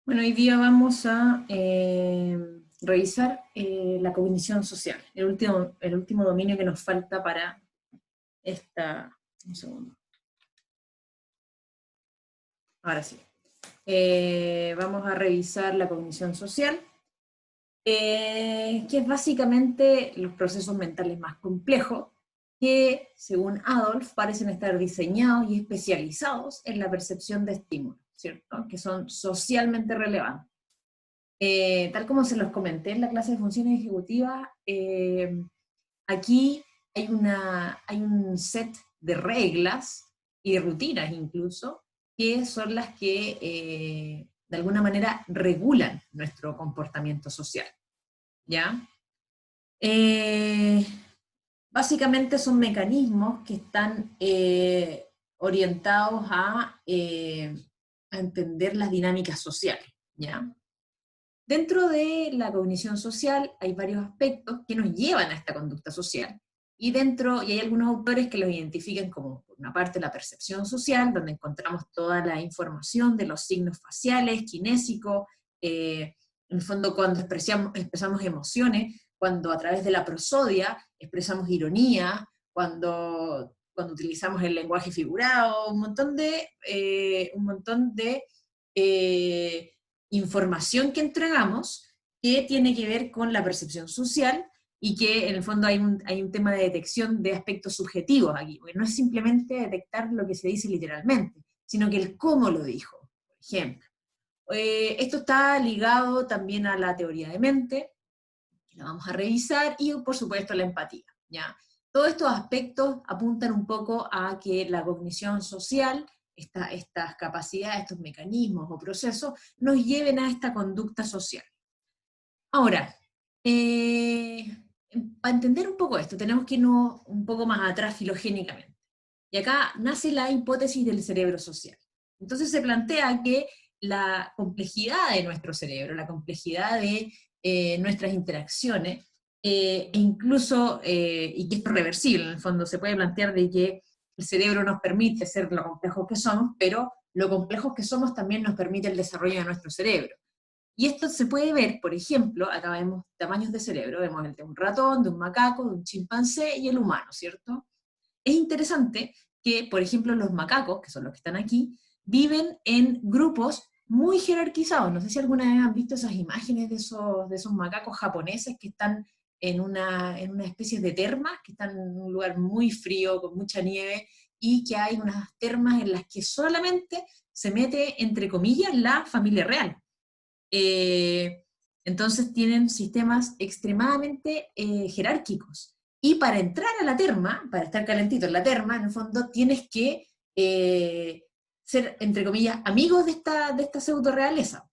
Bueno, hoy día vamos a revisar la cognición social, el último dominio que nos falta para esta. Un segundo. Ahora sí. Vamos a revisar la cognición social, que es básicamente los procesos mentales más complejos que, según Adolf, parecen estar diseñados y especializados en la percepción de estímulos, ¿cierto? Que son socialmente relevantes. Tal como se los comenté en la clase de funciones ejecutivas, aquí hay un set de reglas y rutinas incluso, que son las que de alguna manera regulan nuestro comportamiento social, ¿ya? Eh, Básicamente son mecanismos que están orientados a entender las dinámicas sociales, ¿ya? Dentro de la cognición social hay varios aspectos que nos llevan a esta conducta social, y hay algunos autores que los identifican como, por una parte, la percepción social, donde encontramos toda la información de los signos faciales, kinésicos, en el fondo cuando expresamos emociones, cuando a través de la prosodia expresamos ironía, cuando utilizamos el lenguaje figurado, un montón de información que entregamos que tiene que ver con la percepción social, y que en el fondo hay un tema de detección de aspectos subjetivos aquí, porque no es simplemente detectar lo que se dice literalmente, sino que el cómo lo dijo, por ejemplo. Esto está ligado también a la teoría de mente, que la vamos a revisar, y por supuesto la empatía, ¿ya? Todos estos aspectos apuntan un poco a que la cognición social, estas capacidades, estos mecanismos o procesos, nos lleven a esta conducta social. Ahora, eh, para entender un poco esto, tenemos que irnos un poco más atrás filogénicamente. Y acá nace la hipótesis del cerebro social. Entonces se plantea que la complejidad de nuestro cerebro, la complejidad de nuestras interacciones, y que esto es reversible, en el fondo se puede plantear de que el cerebro nos permite ser lo complejos que somos, pero lo complejos que somos también nos permite el desarrollo de nuestro cerebro. Y esto se puede ver, por ejemplo, acá vemos tamaños de cerebro, vemos el de un ratón, de un macaco, de un chimpancé y el humano, ¿cierto? Es interesante que, por ejemplo, los macacos, que son los que están aquí, viven en grupos muy jerarquizados. No sé si alguna vez han visto esas imágenes de esos macacos japoneses que están en una especie de termas, que están en un lugar muy frío, con mucha nieve, y que hay unas termas en las que solamente se mete, entre comillas, la familia real. Eh, entonces tienen sistemas extremadamente jerárquicos. Y para entrar a la terma, para estar calentito en la terma, en el fondo tienes que ser, entre comillas, amigos de esta pseudo realeza.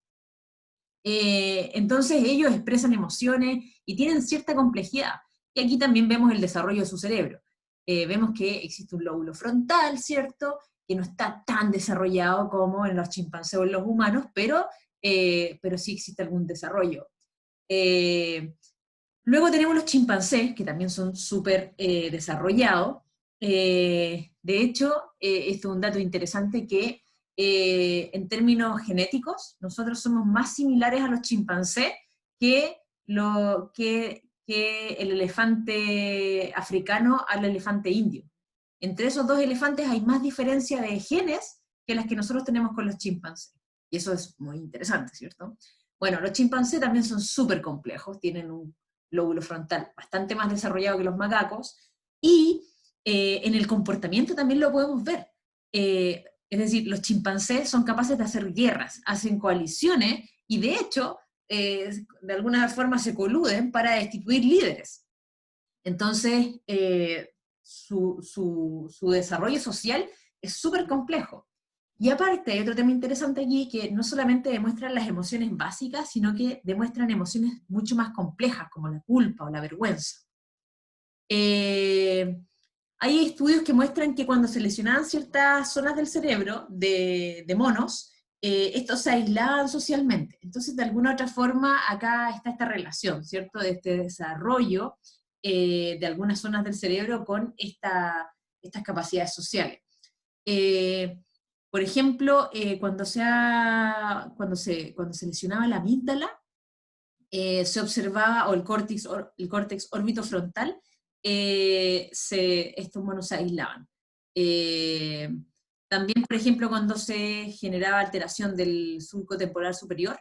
Entonces ellos expresan emociones y tienen cierta complejidad. Y aquí también vemos el desarrollo de su cerebro. Vemos que existe un lóbulo frontal, ¿cierto? Que no está tan desarrollado como en los chimpancés o en los humanos, pero sí existe algún desarrollo. Eh, Luego tenemos los chimpancés, que también son súper desarrollados. De hecho, esto es un dato interesante, que en términos genéticos, nosotros somos más similares a los chimpancés que el elefante africano al elefante indio. Entre esos dos elefantes hay más diferencia de genes que las que nosotros tenemos con los chimpancés. Y eso es muy interesante, ¿cierto? Bueno, los chimpancés también son súper complejos, tienen un lóbulo frontal bastante más desarrollado que los macacos, y en el comportamiento también lo podemos ver. Es decir, los chimpancés son capaces de hacer guerras, hacen coaliciones, y de hecho, de alguna forma se coluden para destituir líderes. Entonces, su desarrollo social es súper complejo. Y aparte, hay otro tema interesante aquí, que no solamente demuestran las emociones básicas, sino que demuestran emociones mucho más complejas, como la culpa o la vergüenza. Eh, Hay estudios que muestran que cuando se lesionaban ciertas zonas del cerebro de monos, estos se aislaban socialmente. Entonces, de alguna otra forma, acá está esta relación, ¿cierto?, de este desarrollo de algunas zonas del cerebro con estas capacidades sociales. Eh, Por ejemplo, cuando se lesionaba la amígdala, se observaba, o el córtex orbitofrontal, estos monos se aislaban. Eh, También, por ejemplo, cuando se generaba alteración del surco temporal superior,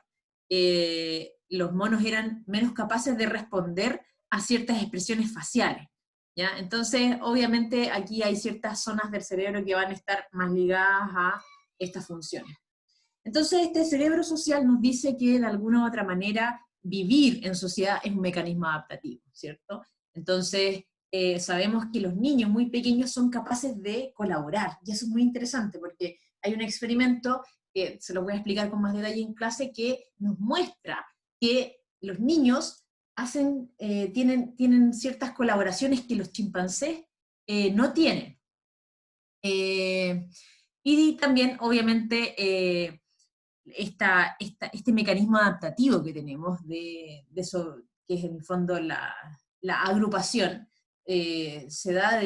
los monos eran menos capaces de responder a ciertas expresiones faciales, ¿ya? Entonces, obviamente, aquí hay ciertas zonas del cerebro que van a estar más ligadas a estas funciones. Entonces, este cerebro social nos dice que de alguna u otra manera vivir en sociedad es un mecanismo adaptativo, ¿cierto? Entonces, sabemos que los niños muy pequeños son capaces de colaborar, y eso es muy interesante porque hay un experimento que se lo voy a explicar con más detalle en clase, que nos muestra que los niños tienen ciertas colaboraciones que los chimpancés no tienen. Y también, obviamente, este mecanismo adaptativo que tenemos de eso, que es en el fondo la agrupación, se da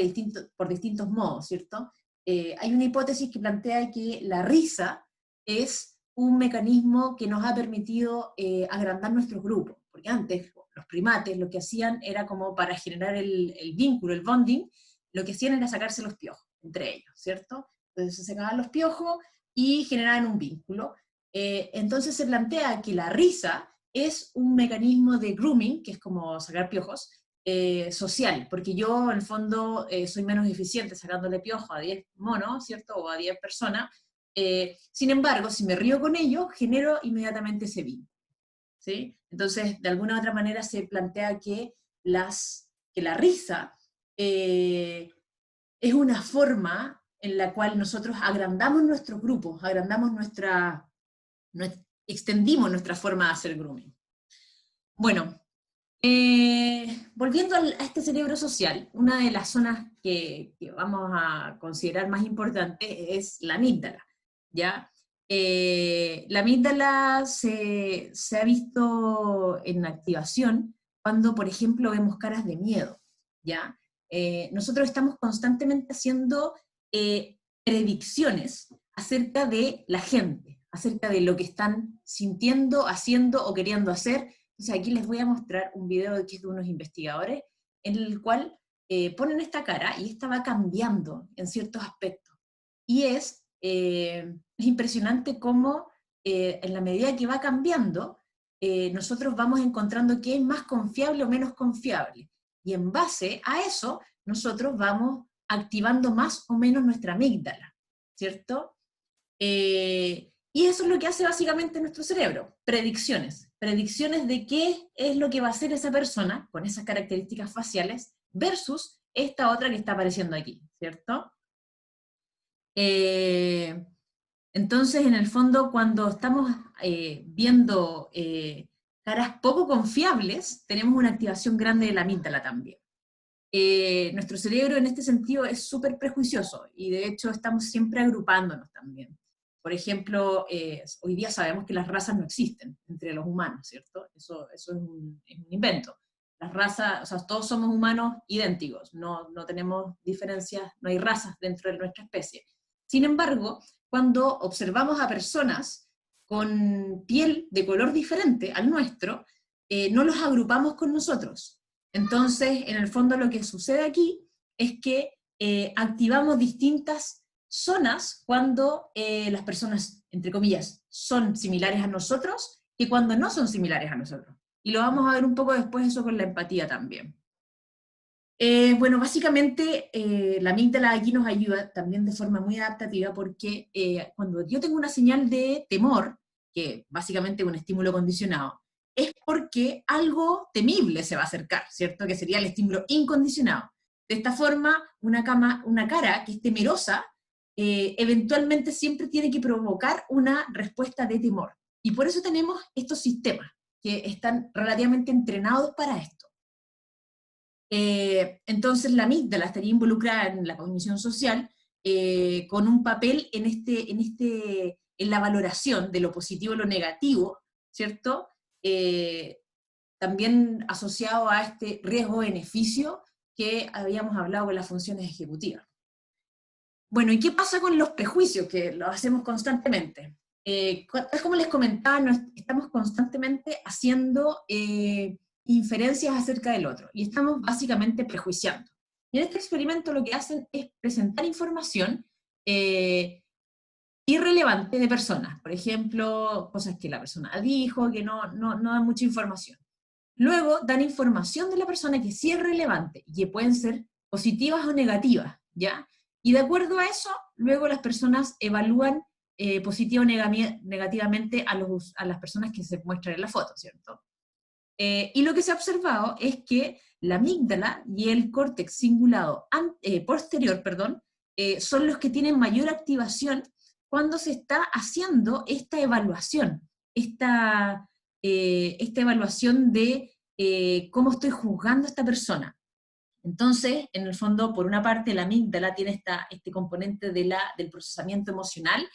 por distintos modos, ¿cierto? Hay una hipótesis que plantea que la risa es un mecanismo que nos ha permitido agrandar nuestros grupos, porque antes los primates lo que hacían era como para generar el vínculo, el bonding, lo que hacían era sacarse los piojos entre ellos, ¿cierto? Entonces se sacaban los piojos y generaban un vínculo. Entonces se plantea que la risa es un mecanismo de grooming, que es como sacar piojos, social, porque yo en el fondo soy menos eficiente sacándole piojo a 10 monos, ¿cierto? O a 10 personas. Sin embargo, si me río con ellos, genero inmediatamente ese vínculo, ¿sí? Entonces, de alguna u otra manera se plantea que la risa es una forma en la cual nosotros agrandamos nuestros grupos, extendimos nuestra forma de hacer grooming. Bueno, volviendo a este cerebro social, una de las zonas que vamos a considerar más importante es la amígdala, ¿ya? La amígdala se ha visto en activación cuando, por ejemplo, vemos caras de miedo, ¿ya? Nosotros estamos constantemente haciendo predicciones acerca de la gente, acerca de lo que están sintiendo, haciendo o queriendo hacer. Entonces aquí les voy a mostrar un video que es de unos investigadores, en el cual ponen esta cara y esta va cambiando en ciertos aspectos. Y es impresionante cómo en la medida que va cambiando, nosotros vamos encontrando qué es más confiable o menos confiable. Y en base a eso, nosotros vamos activando más o menos nuestra amígdala, ¿cierto? Y eso es lo que hace básicamente nuestro cerebro, predicciones de qué es lo que va a hacer esa persona con esas características faciales versus esta otra que está apareciendo aquí, ¿cierto? Eh, entonces, en el fondo, cuando estamos viendo caras poco confiables, tenemos una activación grande de la amígdala también. Nuestro cerebro en este sentido es súper prejuicioso y de hecho estamos siempre agrupándonos también. Por ejemplo, hoy día sabemos que las razas no existen entre los humanos, ¿cierto? Eso es un invento. Las razas, o sea, todos somos humanos idénticos, no tenemos diferencias, no hay razas dentro de nuestra especie. Sin embargo, cuando observamos a personas con piel de color diferente al nuestro, no los agrupamos con nosotros. Entonces, en el fondo lo que sucede aquí es que activamos distintas zonas cuando las personas, entre comillas, son similares a nosotros y cuando no son similares a nosotros. Y lo vamos a ver un poco después eso con la empatía también. Bueno, básicamente la amígdala aquí nos ayuda también de forma muy adaptativa porque cuando yo tengo una señal de temor, que básicamente es un estímulo condicionado, es porque algo temible se va a acercar, ¿cierto? Que sería el estímulo incondicionado. De esta forma, una cara que es temerosa, eventualmente siempre tiene que provocar una respuesta de temor. Y por eso tenemos estos sistemas que están relativamente entrenados para esto. Entonces la amígdala estaría involucrada en la cognición social con un papel en la valoración de lo positivo y lo negativo, ¿cierto? También asociado a este riesgo-beneficio que habíamos hablado con las funciones ejecutivas. Bueno, ¿y qué pasa con los prejuicios? Que los hacemos constantemente. Es como les comentaba, estamos constantemente haciendo inferencias acerca del otro, y estamos básicamente prejuiciando. Y en este experimento lo que hacen es presentar información eh, irrelevante de personas. Por ejemplo, cosas que la persona dijo, que no dan mucha información. Luego dan información de la persona que sí es relevante, y que pueden ser positivas o negativas, ¿ya? Y de acuerdo a eso, luego las personas evalúan positivo o negativamente a las personas que se muestran en la foto, ¿cierto? Y lo que se ha observado es que la amígdala y el córtex cingulado posterior, perdón, son los que tienen mayor activación cuando se está haciendo esta evaluación, esta evaluación de cómo estoy juzgando a esta persona. Entonces, en el fondo, por una parte, la amígdala tiene este componente del procesamiento emocional,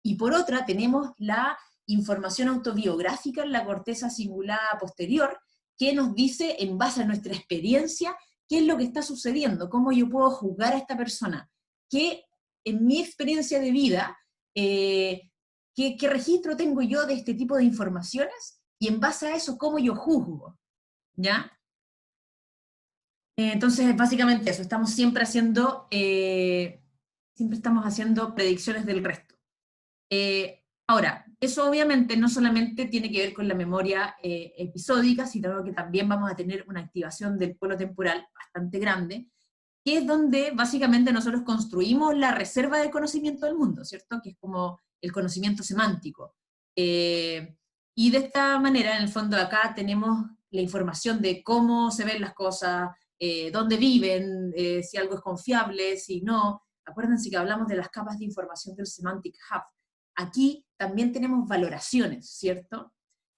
y por otra tenemos la información autobiográfica en la corteza cingulada posterior, que nos dice, en base a nuestra experiencia, qué es lo que está sucediendo, cómo yo puedo juzgar a esta persona, qué en mi experiencia de vida, qué registro tengo yo de este tipo de informaciones, y en base a eso, cómo yo juzgo, ¿ya? Entonces, básicamente eso, siempre estamos haciendo predicciones del resto. Ahora, eso obviamente no solamente tiene que ver con la memoria episódica, sino que también vamos a tener una activación del polo temporal bastante grande, que es donde básicamente nosotros construimos la reserva de conocimiento del mundo, ¿cierto? Que es como el conocimiento semántico. Y de esta manera, en el fondo, acá tenemos la información de cómo se ven las cosas, dónde viven, si algo es confiable, si no. Acuérdense que hablamos de las capas de información del Semantic Hub. Aquí también tenemos valoraciones, ¿cierto?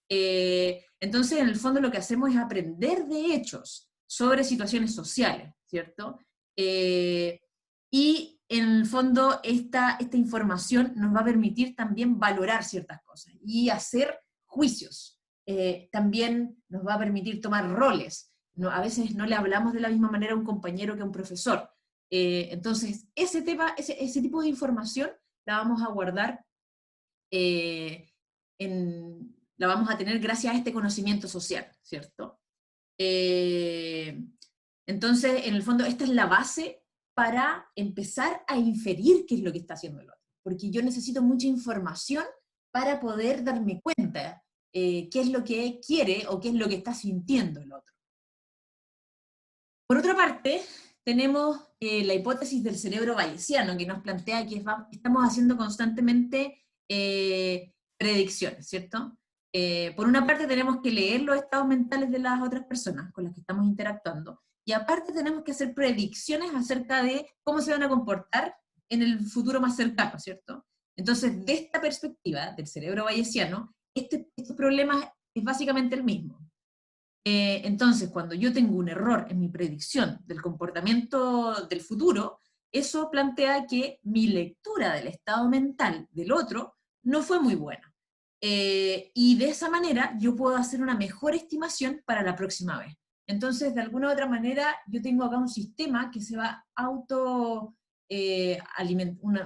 Entonces, en el fondo, lo que hacemos es aprender de hechos sobre situaciones sociales, ¿cierto? Y en el fondo, esta información nos va a permitir también valorar ciertas cosas y hacer juicios. También nos va a permitir tomar roles. No, a veces no le hablamos de la misma manera a un compañero que a un profesor. Entonces, ese tipo de información la vamos a guardar, la vamos a tener gracias a este conocimiento social, ¿cierto? Entonces, en el fondo, esta es la base para empezar a inferir qué es lo que está haciendo el otro. Porque yo necesito mucha información para poder darme cuenta qué es lo que quiere o qué es lo que está sintiendo el otro. Por otra parte, tenemos la hipótesis del cerebro bayesiano, que nos plantea que estamos haciendo constantemente predicciones, ¿cierto? Por una parte tenemos que leer los estados mentales de las otras personas con las que estamos interactuando, y aparte tenemos que hacer predicciones acerca de cómo se van a comportar en el futuro más cercano, ¿cierto? Entonces, de esta perspectiva del cerebro bayesiano, este problema es básicamente el mismo. Entonces, cuando yo tengo un error en mi predicción del comportamiento del futuro, eso plantea que mi lectura del estado mental del otro no fue muy buena. Y de esa manera yo puedo hacer una mejor estimación para la próxima vez. Entonces, de alguna u otra manera, yo tengo acá un sistema que se va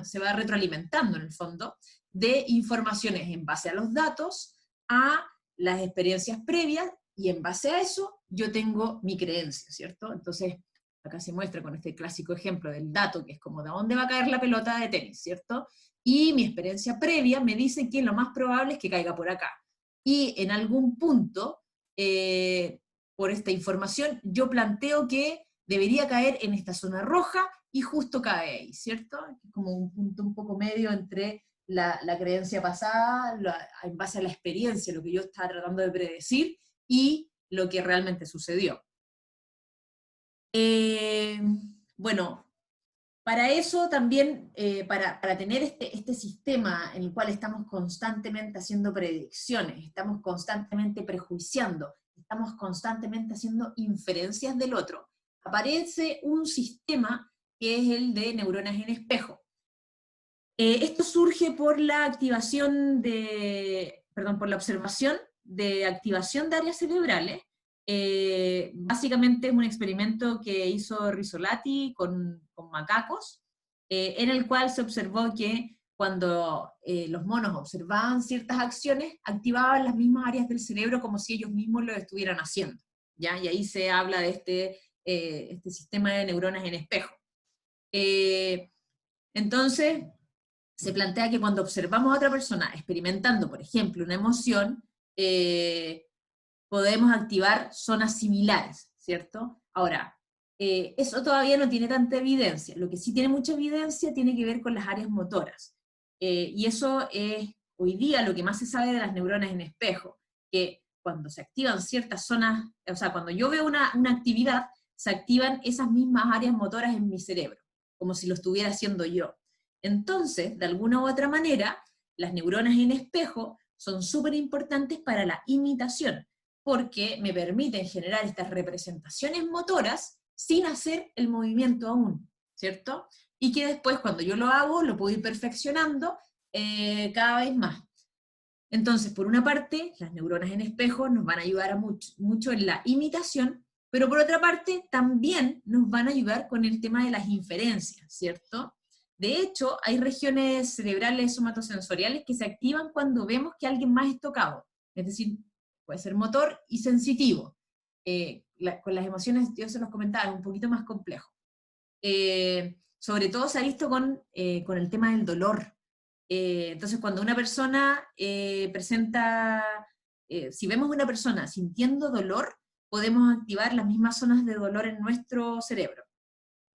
se va retroalimentando en el fondo de informaciones en base a los datos, a las experiencias previas, y en base a eso yo tengo mi creencia, ¿cierto? Entonces, acá se muestra con este clásico ejemplo del dato, que es como de dónde va a caer la pelota de tenis, ¿cierto? Y mi experiencia previa me dice que lo más probable es que caiga por acá. Y en algún punto, por esta información, yo planteo que debería caer en esta zona roja y justo cae ahí, ¿cierto? Es como un punto un poco medio entre la creencia pasada, en base a la experiencia, lo que yo estaba tratando de predecir, y lo que realmente sucedió. Bueno, para eso también, para tener este sistema en el cual estamos constantemente haciendo predicciones, estamos constantemente prejuiciando, estamos constantemente haciendo inferencias del otro, aparece un sistema que es el de neuronas en espejo. Esto surge por la activación por la observación de activación de áreas cerebrales. Básicamente es un experimento que hizo Rizzolatti con macacos, en el cual se observó que cuando los monos observaban ciertas acciones, activaban las mismas áreas del cerebro como si ellos mismos lo estuvieran haciendo, ¿ya? Y ahí se habla de este sistema de neuronas en espejo. Entonces, se plantea que cuando observamos a otra persona experimentando, por ejemplo, una emoción, podemos activar zonas similares, ¿cierto? Ahora, eso todavía no tiene tanta evidencia. Lo que sí tiene mucha evidencia tiene que ver con las áreas motoras. Y eso es hoy día lo que más se sabe de las neuronas en espejo, que cuando se activan ciertas zonas, o sea, cuando yo veo una actividad, se activan esas mismas áreas motoras en mi cerebro, como si lo estuviera haciendo yo. Entonces, de alguna u otra manera, las neuronas en espejo son súper importantes para la imitación, porque me permiten generar estas representaciones motoras sin hacer el movimiento aún, ¿cierto? Y que después, cuando yo lo hago, lo puedo ir perfeccionando cada vez más. Entonces, por una parte, las neuronas en espejo nos van a ayudar mucho en la imitación, pero por otra parte, también nos van a ayudar con el tema de las inferencias, ¿cierto? De hecho, hay regiones cerebrales somatosensoriales que se activan cuando vemos que alguien más es tocado. Es decir, puede ser motor y sensitivo. Con las emociones, yo se los comentaba, es un poquito más complejo. Sobre todo se ha visto con el tema del dolor. Entonces, cuando una persona presenta, si vemos a una persona sintiendo dolor, podemos activar las mismas zonas de dolor en nuestro cerebro.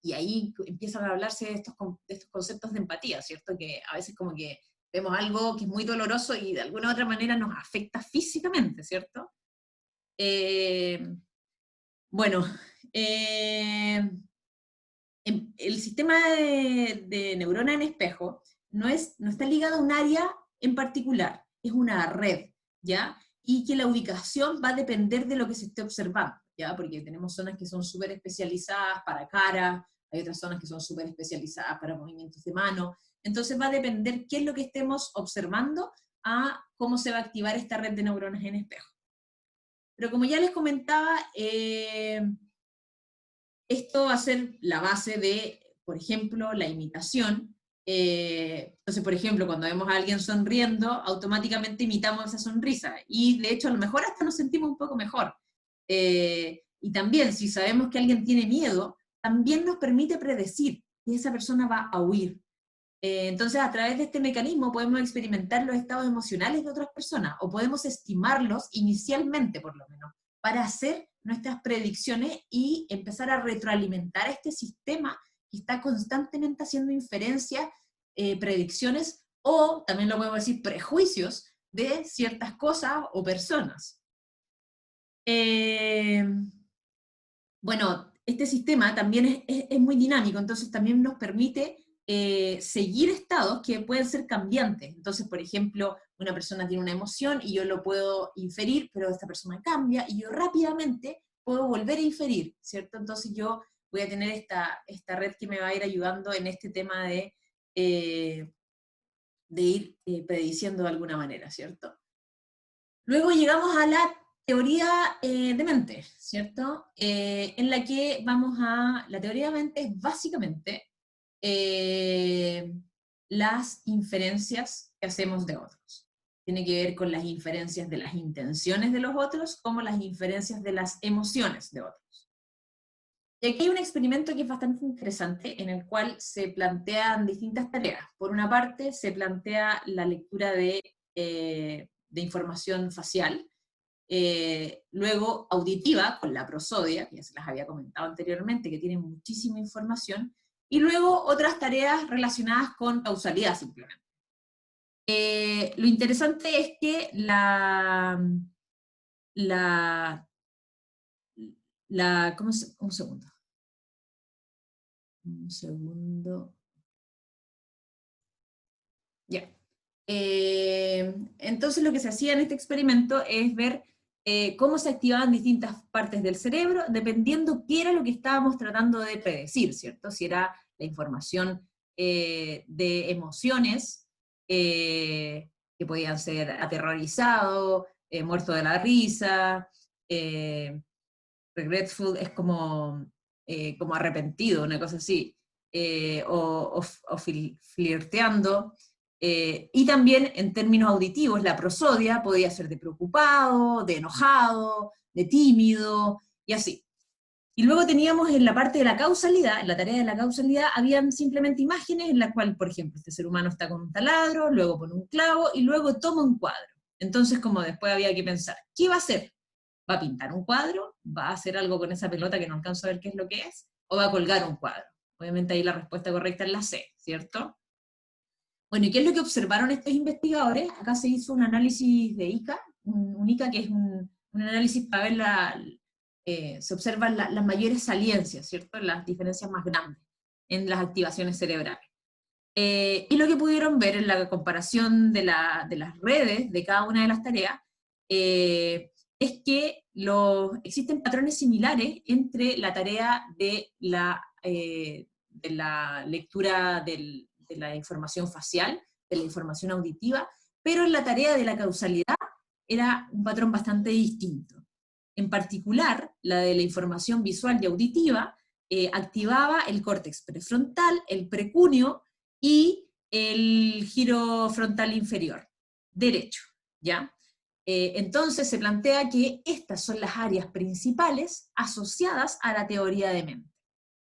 Y ahí empiezan a hablarse de estos conceptos de empatía, ¿cierto? Que a veces como que vemos algo que es muy doloroso y de alguna u otra manera nos afecta físicamente, ¿cierto? Bueno, el sistema de neurona en espejo no está ligado a un área en particular, es una red, ¿ya? Y que la ubicación va a depender de lo que se esté observando, ¿ya? Porque tenemos zonas que son súper especializadas para cara, hay otras zonas que son súper especializadas para movimientos de mano, entonces va a depender qué es lo que estemos observando a cómo se va a activar esta red de neuronas en espejo. Pero como ya les comentaba, esto va a ser la base de, por ejemplo, la imitación. Entonces, por ejemplo, cuando vemos a alguien sonriendo, automáticamente imitamos esa sonrisa. Y de hecho, a lo mejor hasta nos sentimos un poco mejor. Y también, si sabemos que alguien tiene miedo, también nos permite predecir que esa persona va a huir. Entonces, a través de este mecanismo podemos experimentar los estados emocionales de otras personas, o podemos estimarlos inicialmente, por lo menos, para hacer nuestras predicciones y empezar a retroalimentar este sistema que está constantemente haciendo inferencias, predicciones, o también lo podemos decir, prejuicios de ciertas cosas o personas. Bueno, este sistema también es muy dinámico, entonces también nos permite seguir estados que pueden ser cambiantes. Entonces, por ejemplo, una persona tiene una emoción y yo lo puedo inferir, pero esta persona cambia y yo rápidamente puedo volver a inferir, ¿cierto? Entonces yo voy a tener esta red que me va a ir ayudando en este tema de ir prediciendo de alguna manera, ¿cierto? Luego llegamos a la teoría de mente, ¿cierto? En la que la teoría de mente es básicamente las inferencias que hacemos de otros. Tiene que ver con las inferencias de las intenciones de los otros, como las inferencias de las emociones de otros. Y aquí hay un experimento que es bastante interesante, en el cual se plantean distintas tareas. Por una parte, se plantea la lectura de información facial, luego auditiva, con la prosodia, que ya se las había comentado anteriormente, que tiene muchísima información, y luego otras tareas relacionadas con causalidad simplemente. Lo interesante es que un segundo. Un segundo. Ya. Entonces lo que se hacía en este experimento es ver cómo se activaban distintas partes del cerebro, dependiendo qué era lo que estábamos tratando de predecir, ¿cierto? Si era la información de emociones, que podían ser aterrorizado, muerto de la risa, regretful es como arrepentido, una cosa así. flirteando, y también en términos auditivos, la prosodia podía ser de preocupado, de enojado, de tímido, y así. Y luego teníamos en la parte de la causalidad, en la tarea de la causalidad, habían simplemente imágenes en las cuales, por ejemplo, este ser humano está con un taladro, luego pone un clavo, y luego toma un cuadro. Entonces, como después había que pensar, ¿qué va a hacer? ¿Va a pintar un cuadro? ¿Va a hacer algo con esa pelota que no alcanzo a ver qué es lo que es? ¿O va a colgar un cuadro? Obviamente ahí la respuesta correcta es la C, ¿cierto? Bueno, ¿y qué es lo que observaron estos investigadores? Acá se hizo un análisis de ICA, un ICA que es un análisis para ver se observan las mayores saliencias, ¿cierto? Las diferencias más grandes en las activaciones cerebrales. Y lo que pudieron ver en la comparación de las redes de cada una de las tareas, es que existen patrones similares entre la tarea de la lectura de la información facial, de la información auditiva, pero en la tarea de la causalidad era un patrón bastante distinto. En particular, la de la información visual y auditiva activaba el córtex prefrontal, el precúneo y el giro frontal inferior, derecho, ¿ya? Entonces se plantea que estas son las áreas principales asociadas a la teoría de mente.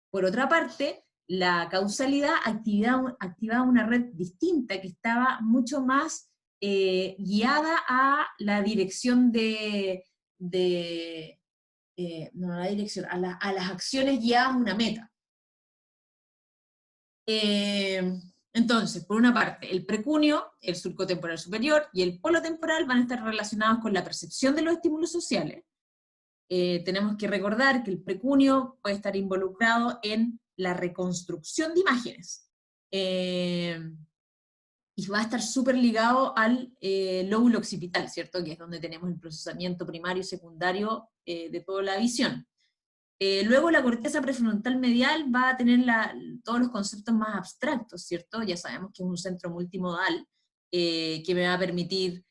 Por otra parte, la causalidad activaba una red distinta que estaba mucho más guiada a la dirección no a la dirección, a las acciones guiadas a una meta. Entonces, por una parte, el precúneo, el surco temporal superior y el polo temporal van a estar relacionados con la percepción de los estímulos sociales. Tenemos que recordar que el precúneo puede estar involucrado en la reconstrucción de imágenes. Y va a estar súper ligado al lóbulo occipital, ¿cierto? Que es donde tenemos el procesamiento primario y secundario de toda la visión. Luego la corteza prefrontal medial va a tener todos los conceptos más abstractos, ¿cierto? Ya sabemos que es un centro multimodal que me va a permitir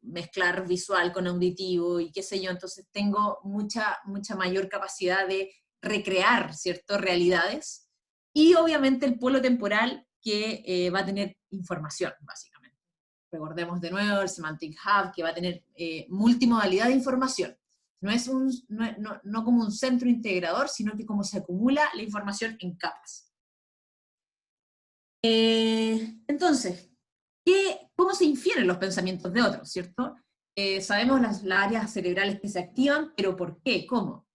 mezclar visual con auditivo y qué sé yo, entonces tengo mucha mayor capacidad de recrear, ¿cierto? Realidades. Y obviamente el polo temporal que va a tener información, básicamente. Recordemos de nuevo el Semantic Hub, que va a tener multimodalidad de información. No como un centro integrador, sino que como se acumula la información en capas. Entonces, ¿cómo se infieren los pensamientos de otros, cierto? Sabemos las áreas cerebrales que se activan, pero ¿por qué? ¿Cómo?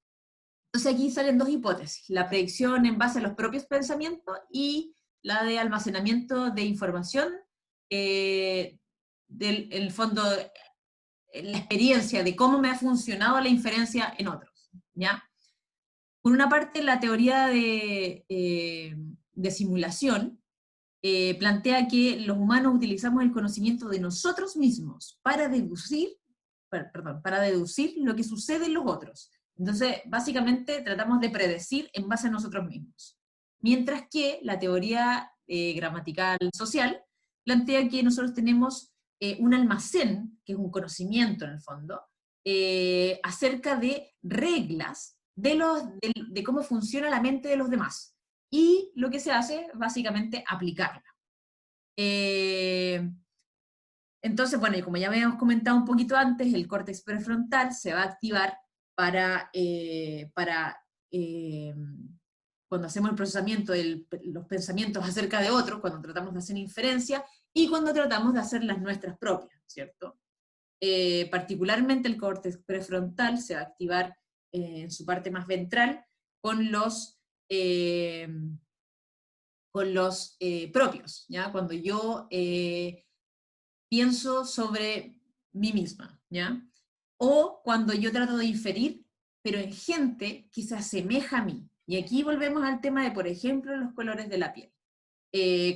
Entonces aquí salen dos hipótesis, la predicción en base a los propios pensamientos y la de almacenamiento de información del el fondo, la experiencia de cómo me ha funcionado la inferencia en otros, ¿ya? Por una parte, la teoría de simulación plantea que los humanos utilizamos el conocimiento de nosotros mismos para deducir lo que sucede en los otros. Entonces, básicamente, tratamos de predecir en base a nosotros mismos. Mientras que la teoría gramatical social plantea que nosotros tenemos un almacén, que es un conocimiento en el fondo, acerca de reglas de cómo funciona la mente de los demás. Y lo que se hace, básicamente, aplicarla. Entonces, bueno, y como ya habíamos comentado un poquito antes, el córtex prefrontal se va a activar para cuando hacemos el procesamiento de los pensamientos acerca de otros, cuando tratamos de hacer inferencia, y cuando tratamos de hacer las nuestras propias, ¿cierto? Particularmente el córtex prefrontal se va a activar en su parte más ventral con los propios, ¿ya? Cuando yo pienso sobre mí misma, ¿ya? O cuando yo trato de inferir, pero en gente que se asemeja a mí. Y aquí volvemos al tema de, por ejemplo, los colores de la piel.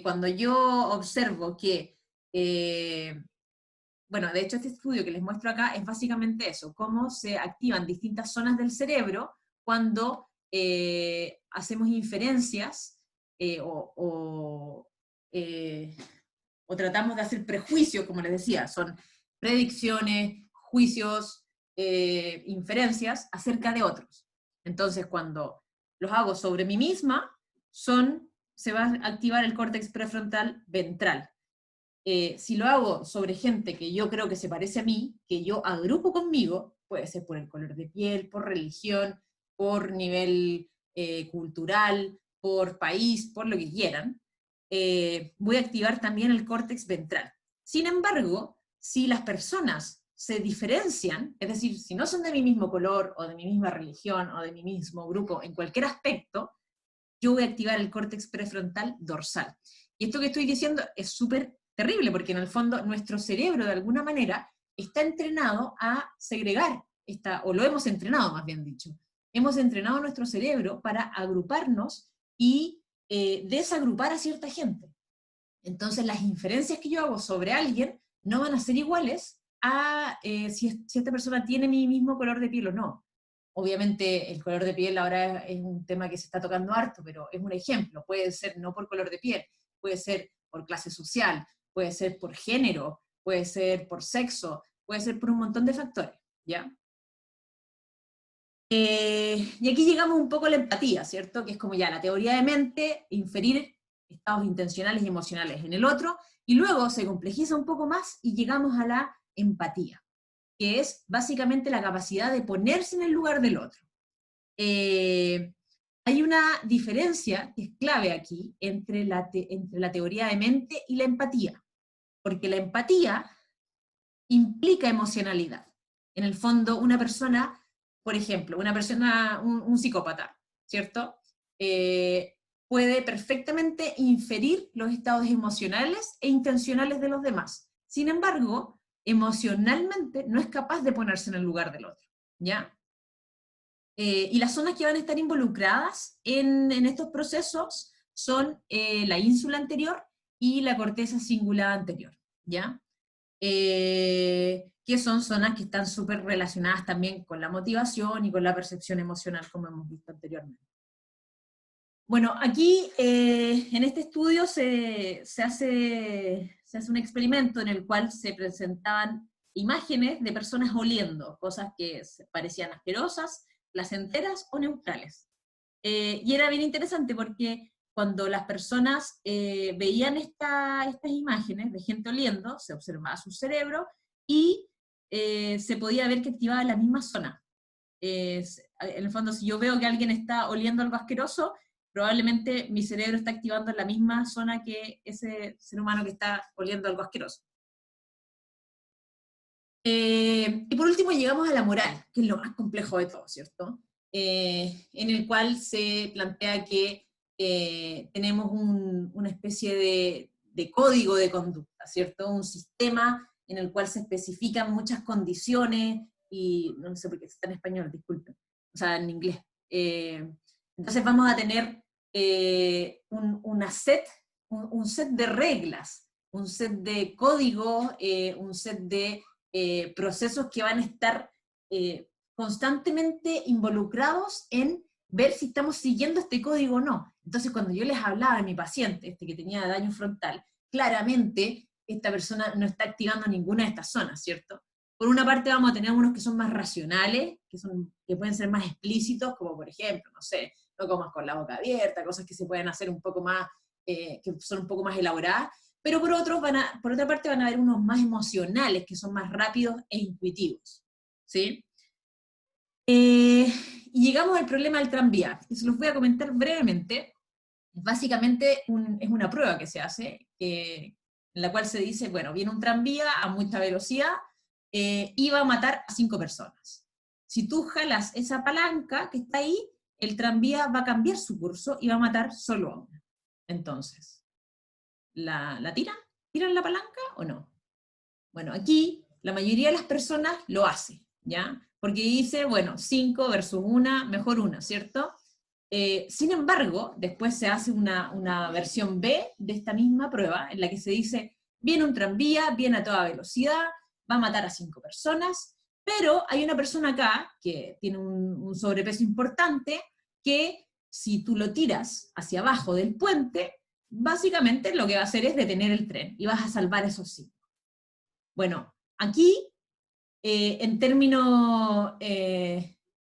Cuando yo observo que, bueno, de hecho este estudio que les muestro acá es básicamente eso, cómo se activan distintas zonas del cerebro cuando hacemos inferencias o tratamos de hacer prejuicios, como les decía, son predicciones, juicios, inferencias acerca de otros. Entonces, cuando los hago sobre mí misma, son se va a activar el córtex prefrontal ventral. Si lo hago sobre gente que yo creo que se parece a mí, que yo agrupo conmigo, puede ser por el color de piel, por religión, por nivel cultural, por país, por lo que quieran, voy a activar también el córtex ventral. Sin embargo, si las personas se diferencian, es decir, si no son de mi mismo color, o de mi misma religión, o de mi mismo grupo, en cualquier aspecto, yo voy a activar el córtex prefrontal dorsal. Y esto que estoy diciendo es súper terrible, porque en el fondo nuestro cerebro, de alguna manera, está entrenado a segregar, o lo hemos entrenado, más bien dicho. Hemos entrenado nuestro cerebro para agruparnos y desagrupar a cierta gente. Entonces las inferencias que yo hago sobre alguien no van a ser iguales a si esta persona tiene mi mismo color de piel o no. Obviamente el color de piel ahora es un tema que se está tocando harto, pero es un ejemplo. Puede ser no por color de piel, puede ser por clase social, puede ser por género, puede ser por sexo, puede ser por un montón de factores, ¿ya? Y aquí llegamos un poco a la empatía, ¿cierto? Que es como ya la teoría de mente, inferir estados intencionales y emocionales en el otro, y luego se complejiza un poco más y llegamos a la empatía, que es básicamente la capacidad de ponerse en el lugar del otro. Hay una diferencia que es clave aquí entre la teoría de mente y la empatía, porque la empatía implica emocionalidad. En el fondo, una persona, por ejemplo, un psicópata, ¿cierto? Puede perfectamente inferir los estados emocionales e intencionales de los demás. Sin embargo, emocionalmente no es capaz de ponerse en el lugar del otro, ¿ya? Y las zonas que van a estar involucradas en estos procesos son la ínsula anterior y la corteza cingulada anterior, ¿ya? Que son zonas que están súper relacionadas también con la motivación y con la percepción emocional, como hemos visto anteriormente. Bueno, aquí en este estudio se hace un experimento en el cual se presentaban imágenes de personas oliendo, cosas que parecían asquerosas, placenteras o neutrales. Y era bien interesante porque cuando las personas veían estas imágenes de gente oliendo, se observaba su cerebro y se podía ver que activaba la misma zona. En el fondo, si yo veo que alguien está oliendo algo asqueroso, probablemente mi cerebro está activando la misma zona que ese ser humano que está oliendo algo asqueroso. Y por último llegamos a la moral, que es lo más complejo de todo, ¿cierto? En el cual se plantea que tenemos una especie de código de conducta, ¿cierto? Un sistema en el cual se especifican muchas condiciones, y no sé por qué está en español, disculpen, o sea, en inglés. Entonces vamos a tener un set de reglas, un set de códigos, un set de procesos que van a estar constantemente involucrados en ver si estamos siguiendo este código o no. Entonces, cuando yo les hablaba a mi paciente, que tenía daño frontal, claramente esta persona no está activando ninguna de estas zonas, ¿cierto? Por una parte vamos a tener unos que son más racionales, que pueden ser más explícitos, como por ejemplo, no sé, no comas con la boca abierta, cosas que se pueden hacer un poco más, que son un poco más elaboradas, pero por otra parte van a haber unos más emocionales, que son más rápidos e intuitivos, ¿sí? Y llegamos al problema del tranvía, que se los voy a comentar brevemente. Básicamente es una prueba que se hace, en la cual se dice, bueno, viene un tranvía a mucha velocidad y va a matar a 5 personas. Si tú jalas esa palanca que está ahí, el tranvía va a cambiar su curso y va a matar solo a una. Entonces, ¿la tiran? ¿Tiran la palanca o no? Bueno, aquí la mayoría de las personas lo hace, ¿ya? Porque dice, bueno, 5 versus 1, mejor 1, ¿cierto? Sin embargo, después se hace una versión B de esta misma prueba, en la que se dice, viene un tranvía, viene a toda velocidad, va a matar a 5 personas, pero hay una persona acá que tiene un sobrepeso importante, que si tú lo tiras hacia abajo del puente, básicamente lo que va a hacer es detener el tren, y vas a salvar a esos 5. Bueno, aquí, en términos,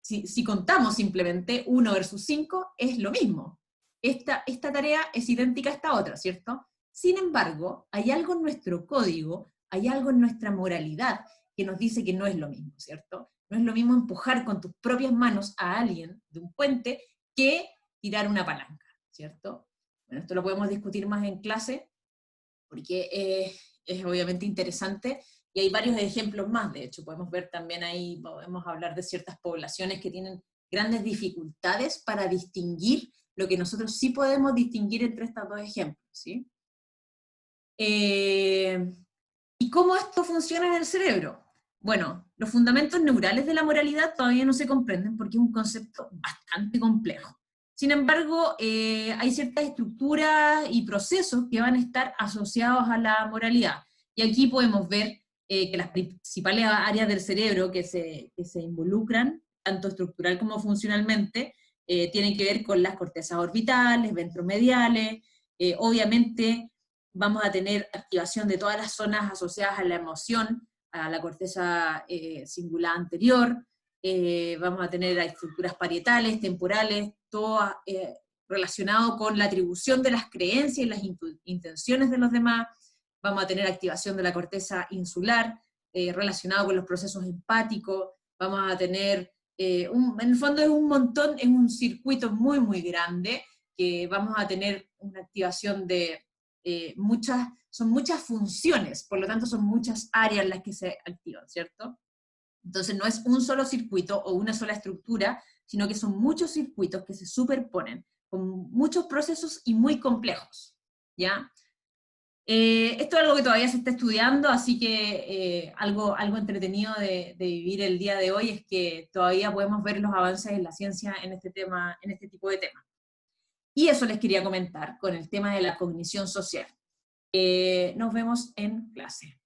si contamos simplemente 1 versus 5, es lo mismo. esta tarea es idéntica a esta otra, ¿cierto? Sin embargo, hay algo en nuestro código, hay algo en nuestra moralidad que nos dice que no es lo mismo, ¿cierto? No es lo mismo empujar con tus propias manos a alguien de un puente que tirar una palanca, ¿cierto? Bueno, esto lo podemos discutir más en clase, porque es obviamente interesante, y hay varios ejemplos más, de hecho, podemos ver también ahí, podemos hablar de ciertas poblaciones que tienen grandes dificultades para distinguir lo que nosotros sí podemos distinguir entre estos dos ejemplos, ¿sí? ¿Y cómo esto funciona en el cerebro? Bueno, los fundamentos neurales de la moralidad todavía no se comprenden porque es un concepto bastante complejo. Sin embargo, hay ciertas estructuras y procesos que van a estar asociados a la moralidad. Y aquí podemos ver que las principales áreas del cerebro que se involucran, tanto estructural como funcionalmente, tienen que ver con las cortezas orbitales, ventromediales, obviamente vamos a tener activación de todas las zonas asociadas a la emoción, a la corteza cingulada anterior, vamos a tener estructuras parietales, temporales, todo relacionado con la atribución de las creencias y las intenciones de los demás, vamos a tener activación de la corteza insular, relacionado con los procesos empáticos, vamos a tener, en el fondo es un montón, es un circuito muy, muy grande, que vamos a tener una activación de son muchas funciones, por lo tanto son muchas áreas las que se activan, ¿cierto? Entonces no es un solo circuito o una sola estructura, sino que son muchos circuitos que se superponen, con muchos procesos y muy complejos, ¿ya? Esto es algo que todavía se está estudiando, así que algo entretenido de vivir el día de hoy es que todavía podemos ver los avances en la ciencia en este tema, en este tipo de temas. Y eso les quería comentar con el tema de la cognición social. Nos vemos en clase.